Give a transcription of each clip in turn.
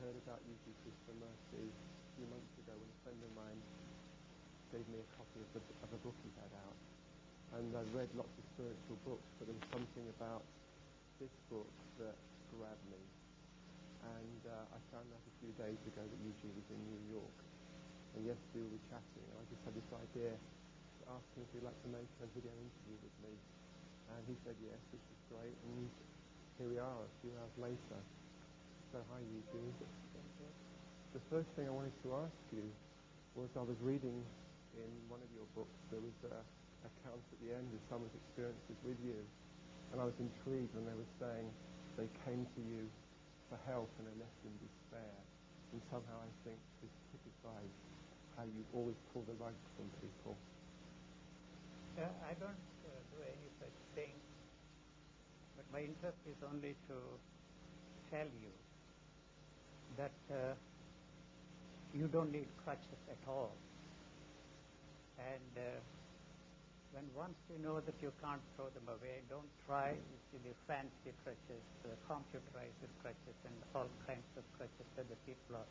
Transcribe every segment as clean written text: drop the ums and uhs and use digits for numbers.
heard about UG Sister Mercy a few months ago when a friend of mine gave me a copy of a book he had out. And I read lots of spiritual books, but there was something about this book that grabbed me. And I found out a few days ago that UG was in New York. And yesterday we were chatting, and I just had this idea to ask him if he'd like to make a video interview with me. And he said yes, which was great. And here we are a few hours later. So hi UG. The first thing I wanted to ask you was I was reading in one of your books, there was an account at the end of someone's experiences with you. And I was intrigued when they were saying they came to you for help and are left in despair. And somehow I think this typifies how you always pull the rug from people. I don't do any such thing, but my interest is only to tell you that you don't need crutches at all. And when once you know that you can't throw them away, don't try with the fancy crutches, computerized crutches, and all kinds of crutches that the people are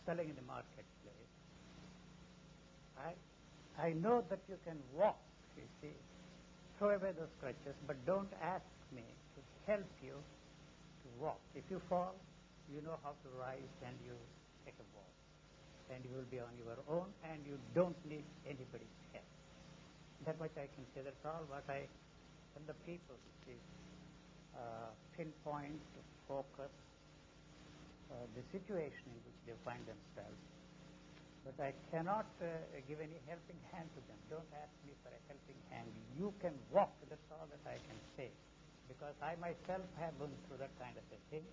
selling in the marketplace. I know that you can walk, you see. Throw away those crutches, but don't ask me to help you to walk. If you fall, you know how to rise and you take a walk. And you will be on your own, and you don't need anybody's help. That much I can say. That's all what I tell the people, is pinpoint, focus, the situation in which they find themselves. But I cannot give any helping hand to them. Don't ask me for a helping hand. You can walk, that's all that I can say. Because I myself have gone through that kind of a thing.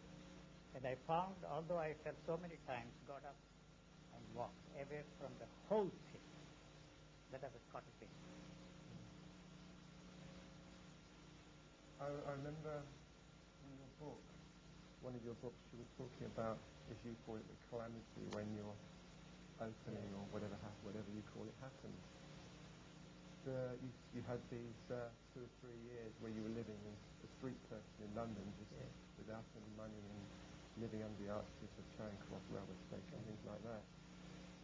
And I found, although I fell so many times, got up and walked away from the whole thing that I was caught up in. I remember in your book, one of your books, you were talking about, as you call it, the calamity when you're opening or whatever you call it happens. You had these 2 or 3 years where you were living as a street person in London, just without any money and living under the arches of Charing Cross railway station and things like that.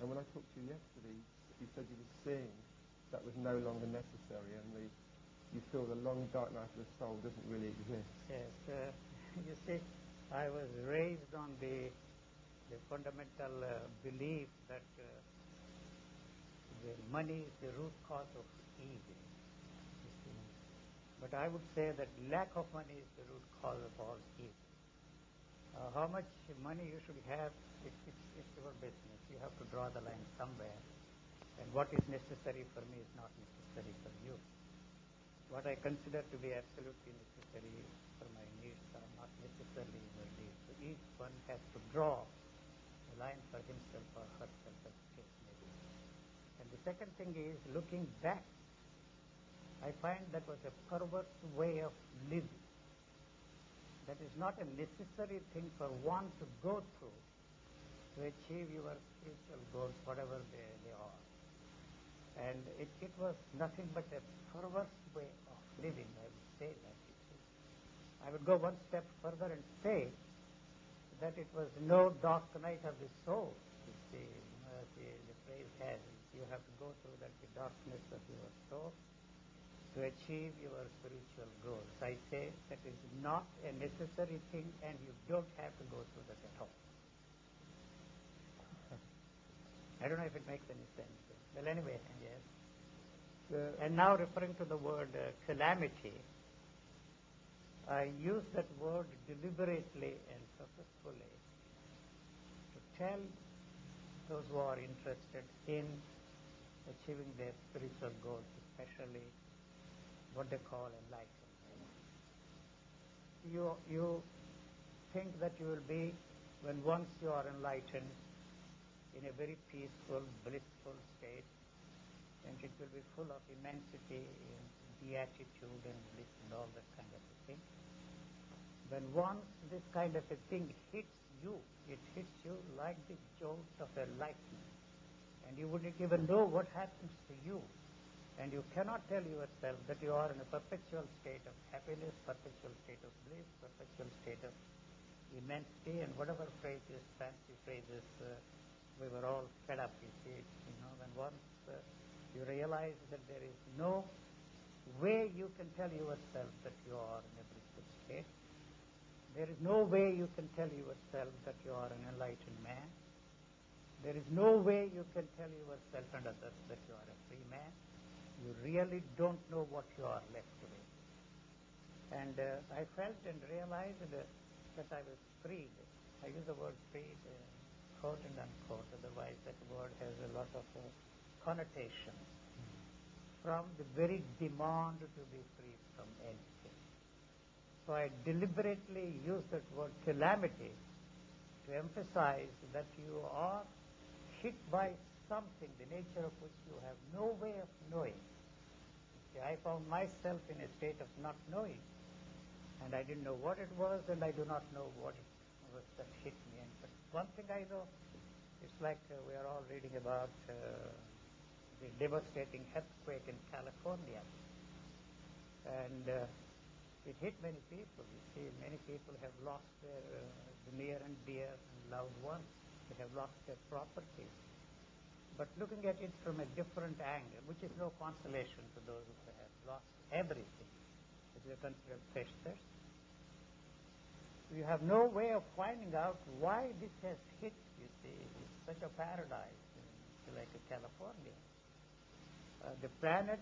And when I talked to you yesterday, you said you were seeing that was no longer necessary, and you feel the long dark night of the soul doesn't really exist. Yes, you see, I was raised on the fundamental belief that the money is the root cause of evil. You see. But I would say that lack of money is the root cause of all evil. How much money you should have, it's your business. You have to draw the line somewhere. And what is necessary for me is not necessary for you. What I consider to be absolutely necessary for my needs are not necessarily your needs. So each one has to draw a line for himself or herself, as the case may be. And the second thing is, looking back, I find that was a perverse way of living. That is not a necessary thing for one to go through to achieve your spiritual goals, whatever they are. And it was nothing but a perverse way of living, I would say that. I would go one step further and say that it was no dark night of the soul. You see, the phrase has, you have to go through that the darkness of your soul to achieve your spiritual goals. I say that is not a necessary thing, and you don't have to go through that at all. I don't know if it makes any sense. Well, anyway, yes. And now referring to the word calamity, I use that word deliberately and purposefully to tell those who are interested in achieving their spiritual goals, especially what they call enlightenment. You think that you will be, when once you are enlightened, in a very peaceful, blissful state, and it will be full of immensity and beatitude and bliss and all that kind of a thing. When once this kind of a thing hits you, it hits you like the jolt of a lightning, and you wouldn't even know what happens to you, and you cannot tell yourself that you are in a perpetual state of happiness, perpetual state of bliss, perpetual state of immensity, and whatever phrases, fancy phrases, we were all fed up, you see. When once you realize that there is no way you can tell yourself that you are in a blissful state, there is no way you can tell yourself that you are an enlightened man, there is no way you can tell yourself and others that you are a free man, you really don't know what you are left with. And I felt and realized that I was freed. I use the word freed, quote and unquote, otherwise that word has a lot of connotation. From the very demand to be free from anything. So I deliberately use that word calamity to emphasize that you are hit by something, the nature of which you have no way of knowing. See, I found myself in a state of not knowing, and I didn't know what it was, and I do not know what it was that hit me. But one thing I know, it's like we are all reading about the devastating earthquake in California, and it hit many people. You see, many people have lost their near and dear and loved ones. They have lost their property. But looking at it from a different angle, which is no consolation to those who have lost everything, if you consider precious, you have no way of finding out why this has hit, you see. It's such a paradise, like California. The planet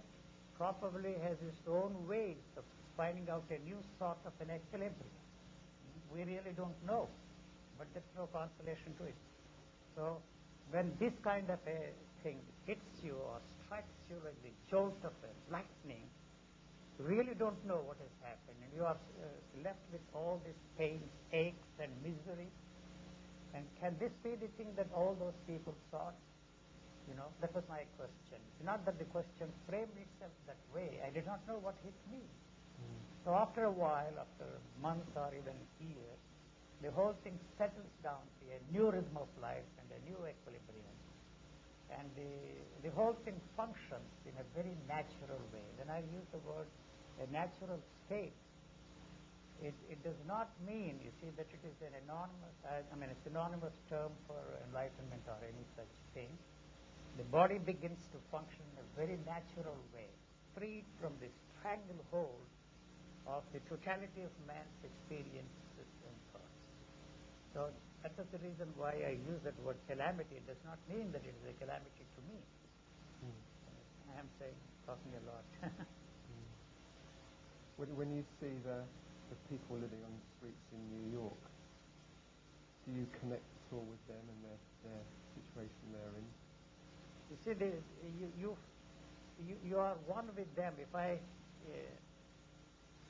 probably has its own ways of finding out a new sort of an equilibrium. We really don't know, but there's no consolation to it. So when this kind of a thing hits you or strikes you like the jolt of a lightning, you really don't know what has happened, and you are left with all these pains, aches, and misery. And can this be the thing that all those people sought? That was my question. Not that the question framed itself that way. I did not know what hit me. So after a while, after months or even years, the whole thing settles down to a new rhythm of life and a new equilibrium. And the whole thing functions in a very natural way. When I use the word a natural state, it does not mean, you see, that it is an a synonymous term for enlightenment or any such thing. The body begins to function in a very natural way, freed from the stranglehold of the totality of man's experiences and thoughts. So that is the reason why I use that word calamity. It does not mean that it is a calamity to me. I am talking a lot. When you see the people living on the streets in New York, do you connect at all with them and their situation they're in? You see, you are one with them. If I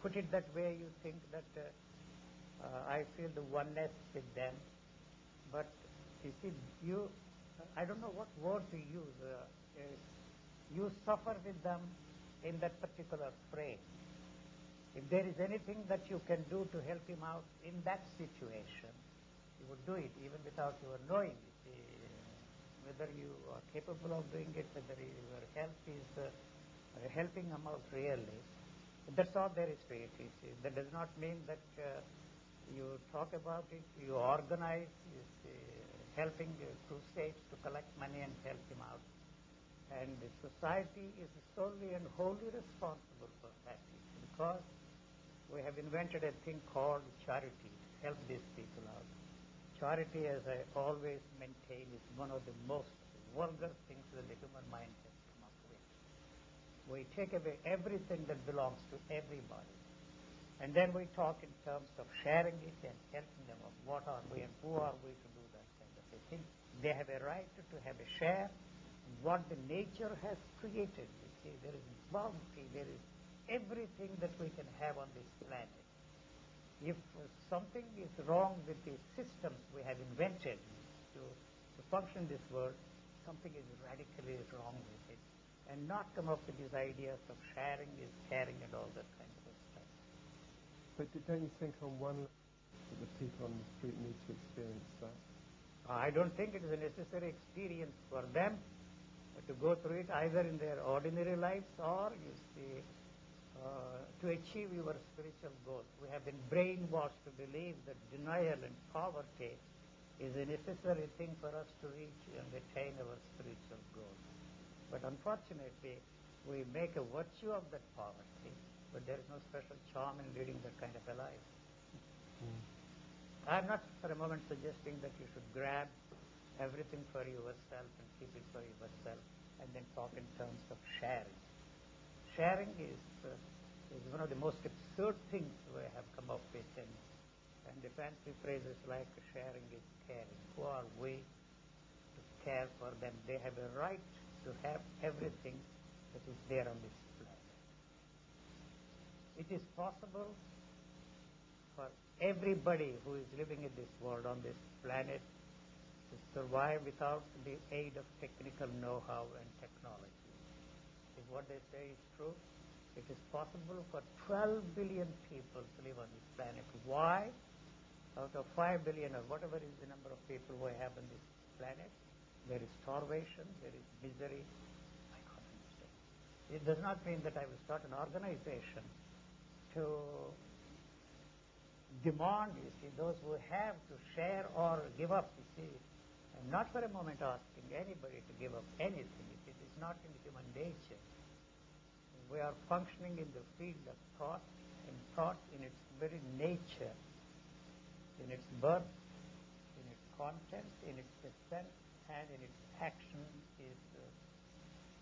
put it that way, you think that I feel the oneness with them. But you see, I don't know what word to use. You suffer with them in that particular frame. If there is anything that you can do to help him out in that situation, you would do it even without your knowing it. Whether you are capable of doing it, whether your help is helping him out really. That's all there is to it. That does not mean that you talk about it, you organize, helping crusades to collect money and help him out. And the society is solely and wholly responsible for that, because we have invented a thing called charity to help these people out. Charity, as I always maintain, is one of the most vulgar things that the human mind has come up with. We take away everything that belongs to everybody. And then we talk in terms of sharing it and helping them of what are we and who are we to do that kind of a thing. They have a right to have a share in what the nature has created. You see, there is bounty, there is everything that we can have on this planet. If something is wrong with the systems we have invented to function in this world, something is radically wrong with it. And not come up with these ideas of sharing is caring and all that kind of stuff. But don't you think on one level that the people on the street need to experience that? I don't think it is a necessary experience for them to go through it either in their ordinary lives or, you see, to achieve your spiritual goals. We have been brainwashed to believe that denial and poverty is a necessary thing for us to reach and attain our spiritual goals. But unfortunately, we make a virtue of that poverty, but there is no special charm in leading that kind of a life. I'm not for a moment suggesting that you should grab everything for yourself and keep it for yourself and then talk in terms of sharing. Sharing is one of the most absurd things we have come up with, and the fancy phrases like sharing is caring. Who are we to care for them? They have a right to have everything that is there on this planet. It is possible for everybody who is living in this world, on this planet, to survive without the aid of technical know-how and technology. If what they say is true, it is possible for 12 billion people to live on this planet. Why? Out of 5 billion or whatever is the number of people we have on this planet, there is starvation, there is misery. I can't understand. It does not mean that I will start an organization to demand, you see, those who have to share or give up, you see. I'm not for a moment asking anybody to give up anything. It is not in the human nature. We are functioning in the field of thought, and thought in its very nature, in its birth, in its content, in its essence, and in its action is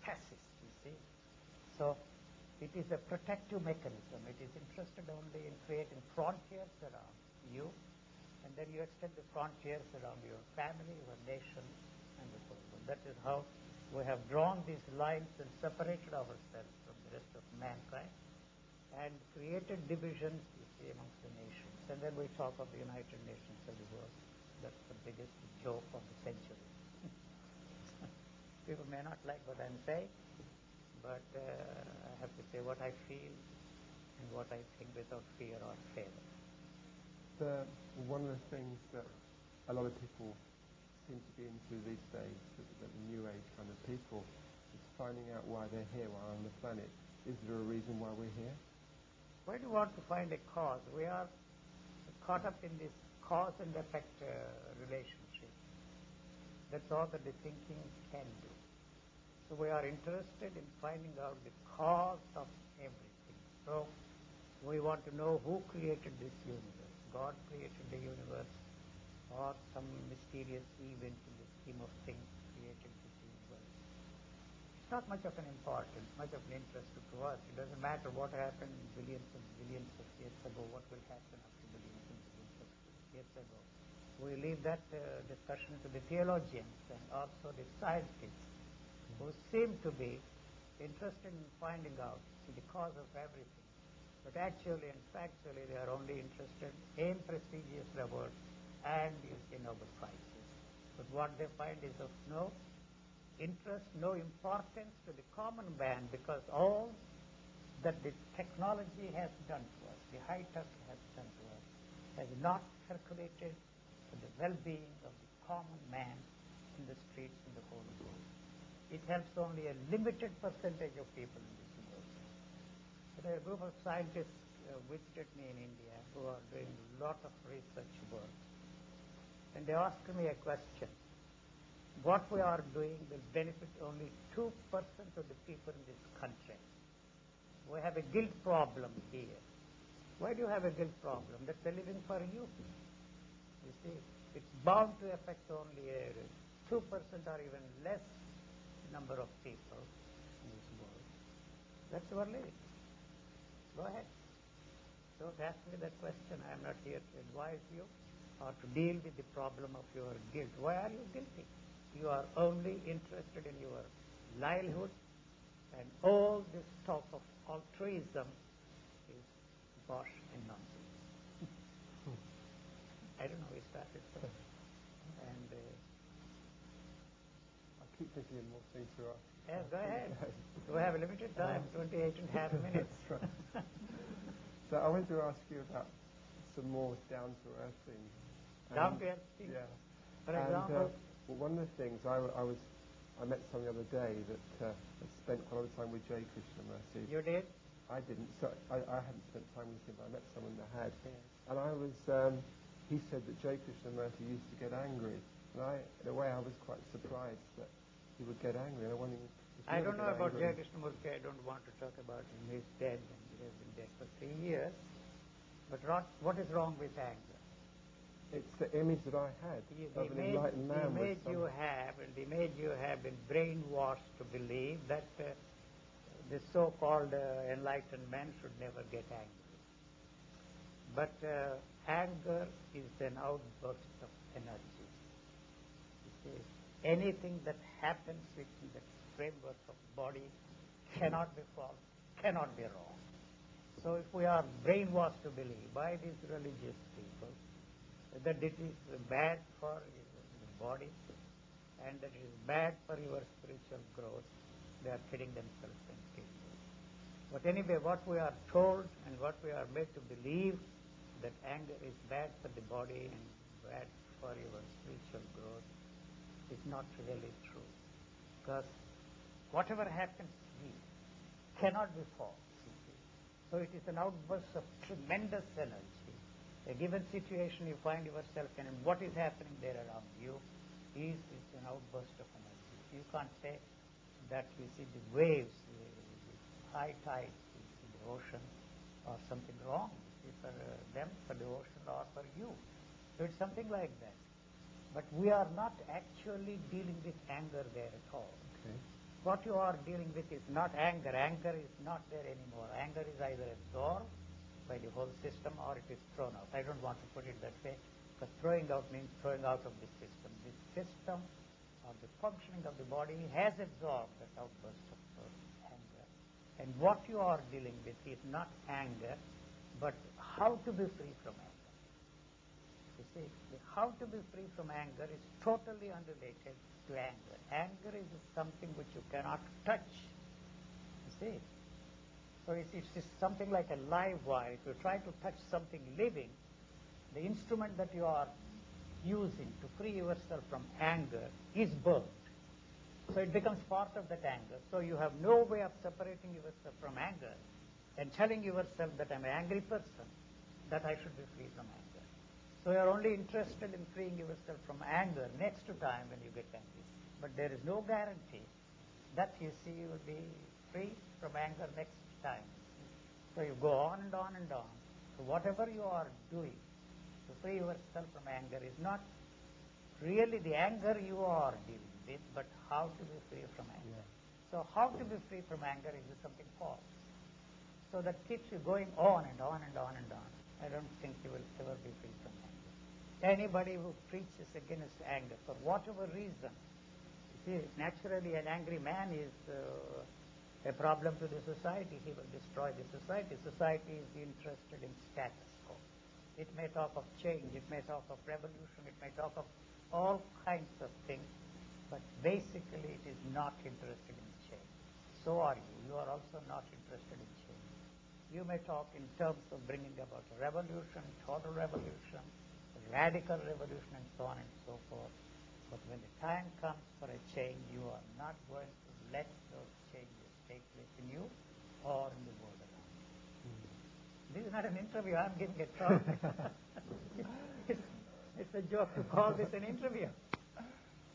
fascist, you see. So it is a protective mechanism. It is interested only in creating frontiers around you, and then you extend the frontiers around your family, your nation, and the whole world. That is how we have drawn these lines and separated ourselves from the rest of mankind and created divisions, you see, amongst the nations. And then we talk of the United Nations of the world. That's the biggest joke of the century. People may not like what I'm saying, but I have to say what I feel and what I think without fear or favor. One of the things that a lot of people seem to be into these days, the New Age kind of people, is finding out why they're here, why on the planet. Is there a reason why we're here? Why do you want to find a cause? We are caught up in this cause and effect relationship. That's all that the thinking can do. So we are interested in finding out the cause of everything. So we want to know who created this universe. God created the universe, or some mysterious event in the scheme of things created this universe. It's not much of an importance, much of an interest to us. It doesn't matter what happened billions and billions of years ago, what will happen after billions and billions of years ago. We leave that discussion to the theologians and also the scientists, who seem to be interested in finding out the cause of everything. But actually and factually, they are only interested in prestigious rewards and Nobel Prizes. But what they find is of no interest, no importance to the common man, because all that the technology has done to us, the high-tech has done to us, has not calculated for the well-being of the common man in the streets in the whole world. It helps only a limited percentage of people in this world. But a group of scientists visited me in India who are doing a lot of research work. And they asked me a question. What we are doing will benefit only 2% of the people in this country. We have a guilt problem here. Why do you have a guilt problem? That's a living for you. You see, it's bound to affect only a 2% or even less number of people in this world. That's our living. Go ahead. Don't ask me that question. I am not here to advise you or to deal with the problem of your guilt. Why are you guilty? You are only interested in your livelihood, and all this talk of altruism is bosh and nonsense. I don't know who started first. And I keep thinking of more things to ask. yes, go ahead. We have a limited time, 28 and a half minutes. That's right. So I wanted to ask you about some more down-to-earth things. Down-to-earth things? Yeah. For example? Well, one of the things, I met someone the other day that had spent quite a lot of time with J. Krishnamurti. You did? I didn't. So I hadn't spent time with him, but I met someone that had. Yes. And I was, he said that J. Krishnamurti used to get angry. And in a way, I was quite surprised that he would get angry. And I wondered if I you don't ever know get about angry. J. Krishnamurti. I don't want to talk about him. He's dead, and he has been dead for 3 years. But what is wrong with anger? It's the image that I had of an enlightened man. The image you have, and the image you have been brainwashed to believe that the so-called enlightened man should never get angry. But anger is an outburst of energy. You see, anything that happens within the framework of body cannot be false, cannot be wrong. So if we are brainwashed to believe by these religious people that it is bad for the body and that it is bad for your spiritual growth, they are kidding themselves and killing you. But anyway, what we are told and what we are made to believe, that anger is bad for the body and bad for your spiritual growth, is not really true. Because whatever happens here cannot be false. So it is an outburst of tremendous energy. A given situation you find yourself in, and what is happening there around you is an outburst of energy. You can't say that you see the waves, the high tides in the ocean, or something wrong for them, for the ocean, or for you. So it's something like that. But we are not actually dealing with anger there at all. Okay. What you are dealing with is not anger. Anger is not there anymore. Anger is either absorbed by the whole system or it is thrown out. I don't want to put it that way, because throwing out means throwing out of the system. The system or the functioning of the body has absorbed that outburst of anger. And what you are dealing with is not anger, but how to be free from anger. You see, how to be free from anger is totally unrelated to anger. Anger is something which you cannot touch. You see? So it's something like a live wire. If you try to touch something living, the instrument that you are using to free yourself from anger is burnt. So it becomes part of that anger. So you have no way of separating yourself from anger and telling yourself that I'm an angry person, that I should be free from anger. So you are only interested in freeing yourself from anger next time when you get angry. But there is no guarantee that you see you will be free from anger next time. So you go on and on and on. So whatever you are doing to free yourself from anger is not really the anger you are dealing with, but how to be free from anger. Yeah. So how to be free from anger is something false. So that keeps you going on and on and on and on. I don't think you will ever be free from anger. Anybody who preaches against anger, for whatever reason, you see, naturally an angry man is a problem to the society. He will destroy the society. Society is interested in status quo. It may talk of change, it may talk of revolution, it may talk of all kinds of things, but basically it is not interested in change. So are you. You are also not interested in change. You may talk in terms of bringing about a revolution, total revolution, radical revolution, and so on and so forth. But when the time comes for a change, you are not going to let those changes take place in you or in the world around you. This is not an interview. I'm giving a talk. It's a joke to call this an interview.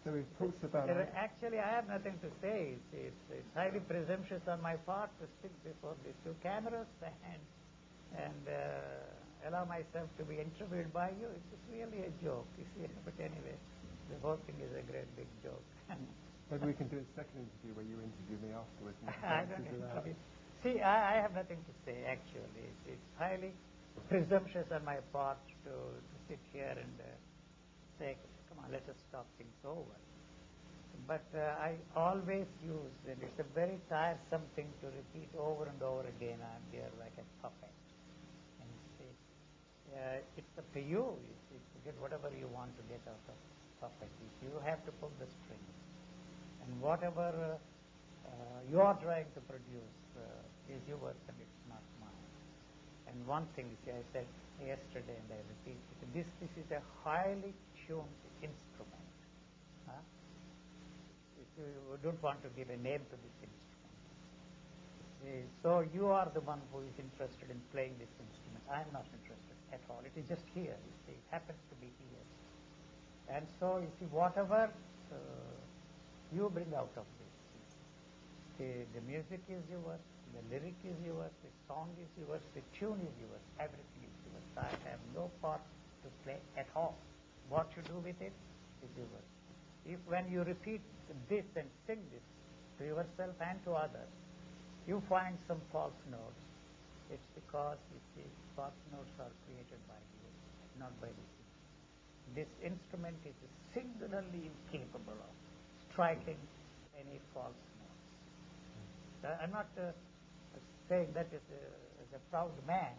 So we've talked about... Actually, I have nothing to say. It's highly presumptuous on my part to speak before these two cameras and allow myself to be interviewed by you. It's really a joke, you see. But anyway, the whole thing is a great big joke. Maybe we can do a second interview where you interview me afterwards. I don't interview. See, I have nothing to say, actually. It's highly presumptuous on my part to sit here and say, come on, let us talk things over. But I always use, and it's a very tiresome thing to repeat over and over again. I'm here like a puppet. And you see, it's up to you. You see, to get whatever you want to get out of puppet. You have to pull the strings. And whatever you are trying to produce is yours and it's not mine. And one thing, you see, I said yesterday and I repeat it, this is a highly tuned instrument. If you don't want to give a name to this instrument, So you are the one who is interested in playing this instrument. I am not interested at all. It is just here. You see, it happens to be here. And so you see, whatever you bring out of this, the music is yours, the lyric is yours, the song is yours, the tune is yours, everything is yours. I have no part to play at all. What you do with it is yours. If when you repeat this and sing this to yourself and to others, you find some false notes, it's because, you see, false notes are created by you, not by the singer. This instrument is singularly incapable of striking any false notes. I'm not saying that as a proud man,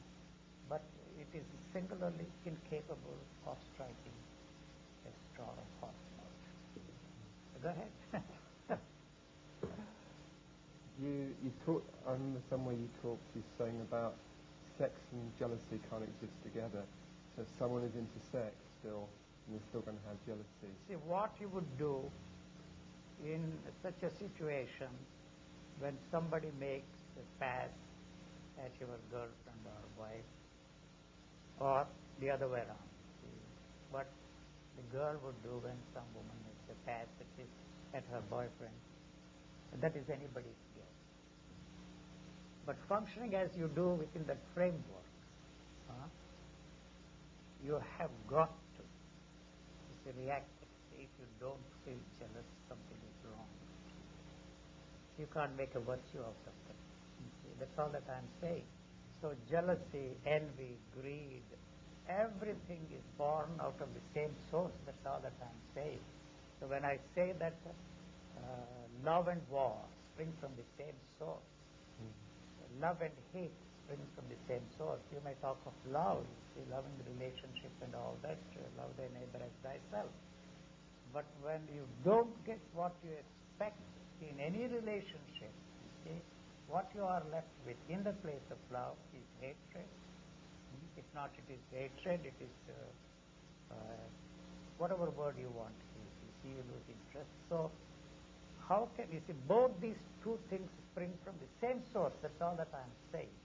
but it is singularly incapable of striking a strong false note. Go ahead. You talk, I remember somewhere you talked, you were saying about sex and jealousy can't exist together. So if someone is into sex still, and they're still going to have jealousy. See, what you would do in such a situation when somebody makes a pass at your girlfriend or wife, or the other way around. See, what the girl would do when some woman makes a pass at her boyfriend, that is anybody's guess. But functioning as you do within that framework, you have got to react. If you don't feel jealous, something is wrong. You can't make a virtue out of it. That's all that I'm saying. So jealousy, envy, greed, everything is born out of the same source. That's all that I'm saying. So when I say that love and war spring from the same source, love and hate spring from the same source. You may talk of love, see, loving the relationship and all that, love thy neighbor as thyself. But when you don't get what you expect in any relationship, you see, what you are left with in the place of love is hatred. If not, it is hatred, it is whatever word you want to use. You see, you lose interest. So how can you see, both these two things spring from the same source? That's all that I'm saying.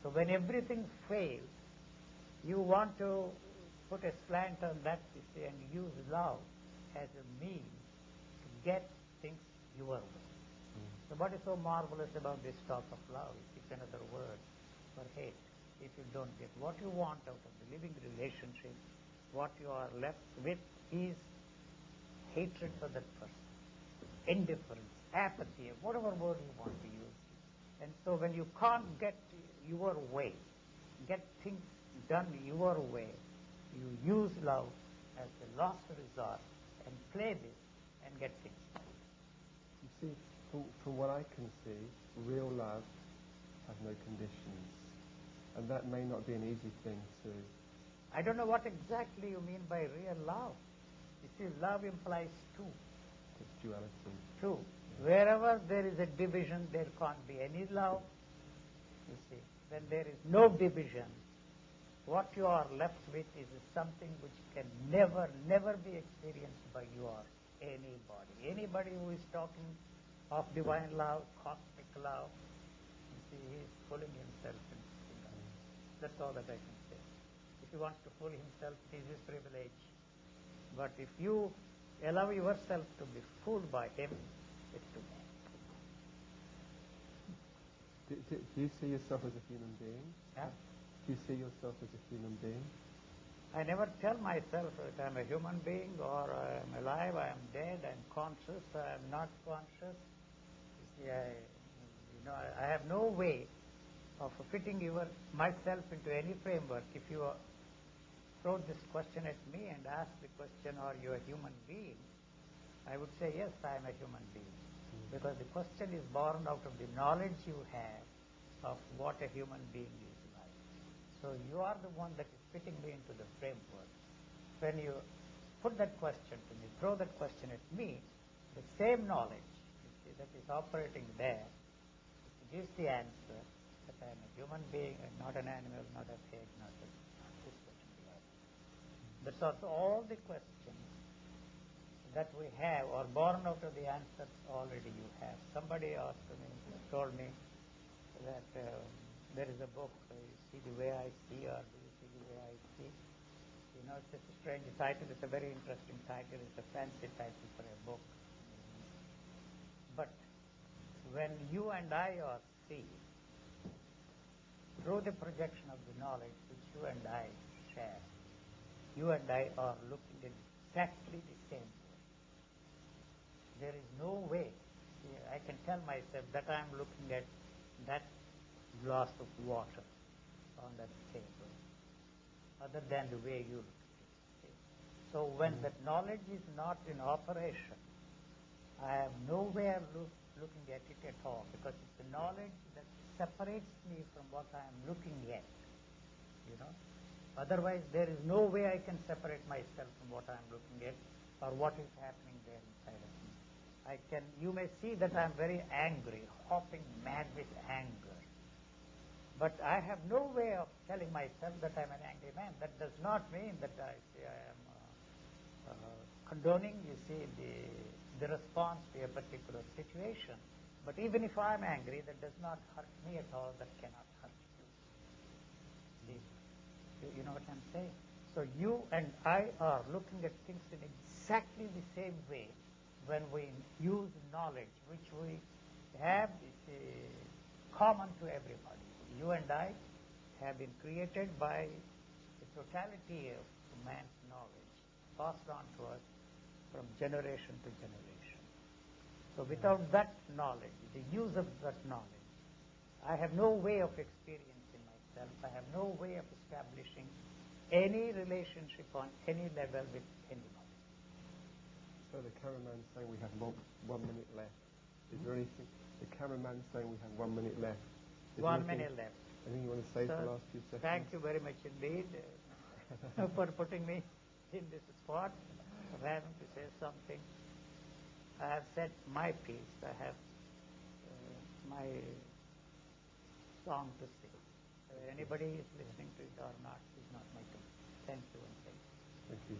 So when everything fails, you want to put a slant on that, you see, and use love as a means to get things your way. So what is so marvelous about this talk of love? It's another word for hate. If you don't get what you want out of the living relationship, what you are left with is hatred for that person, indifference, apathy, whatever word you want to use. And so when you can't get your way, get things done your way, you use love as the last resort and play this and get things done. You see, from what I can see, real love has no conditions. And that may not be an easy thing to... I don't know what exactly you mean by real love. You see, love implies two. It's duality. Two. Wherever there is a division, there can't be any love. You see, when there is no division, what you are left with is something which can never, never be experienced by you or anybody. Anybody who is talking of divine love, cosmic love, you see, he is fooling himself in love. That's all that I can say. If he wants to fool himself, it is his privilege. But if you allow yourself to be fooled by him, it's too bad. Do you see yourself as a human being? Yeah? Do you see yourself as a human being? I never tell myself that I'm a human being or I'm alive, I'm dead, I'm conscious, I'm not conscious. You see, I have no way of fitting myself into any framework. If you throw this question at me and ask the question, are you a human being? I would say, yes, I am a human being. Because the question is born out of the knowledge you have of what a human being is like. So you are the one that is fitting me into the framework. When you put that question to me, throw that question at me, the same knowledge, you see, that is operating there, gives the answer that I am a human being and not an animal, not a pig, not this question. That's also all the questions that we have are born out of the answers already you have. Somebody asked me, told me, that there is a book, you see the way I see, or do you see the way I see? You know, it's just a strange title. It's a very interesting title. It's a fancy title for a book. But when you and I are seeing, through the projection of the knowledge which you and I share, you and I are looking at exactly the same way. There is no way I can tell myself that I am looking at that glass of water on that table, other than the way you look at it. So when that knowledge is not in operation, I have no way of looking at it at all, because it's the knowledge that separates me from what I am looking at. You know, otherwise there is no way I can separate myself from what I am looking at or what is happening there inside of me. You may see that I am very angry, hopping mad with anger. But I have no way of telling myself that I am an angry man. That does not mean that I am condoning, you see, the response to a particular situation. But even if I am angry, that does not hurt me at all. That cannot hurt you. See, you know what I'm saying? So you and I are looking at things in exactly the same way when we use knowledge, which we have common to everybody. You and I have been created by the totality of man's knowledge, passed on to us from generation to generation. So without that knowledge, the use of that knowledge, I have no way of experiencing myself. I have no way of establishing any relationship on any level with anybody. So the cameraman's saying we have 1 minute left. Is there anything? The cameraman's saying we have 1 minute left. 1 minute left. Anything you want to say for the last few seconds? Thank you very much indeed for putting me in this spot, for having to say something. I have said my piece. I have my song to sing. Anybody is listening to it or not is not my thing. Thank you once again. Thank you.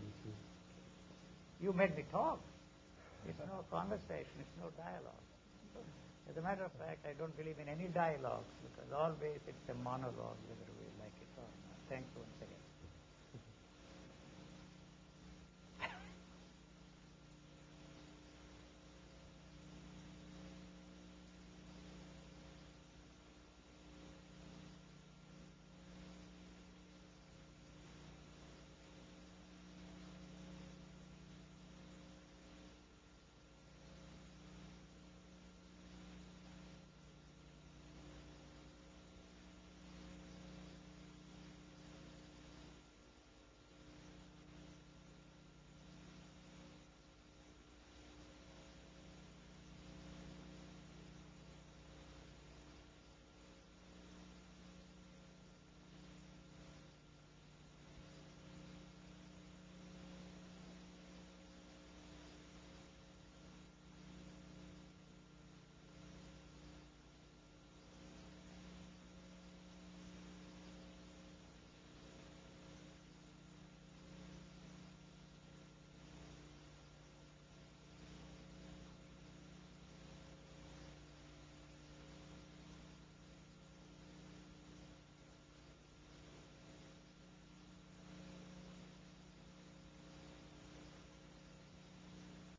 You made me talk. It's no conversation. It's no dialogue. As a matter of fact, I don't believe in any dialogues, because always it's a monologue, whether we like it or not. Thank you once again.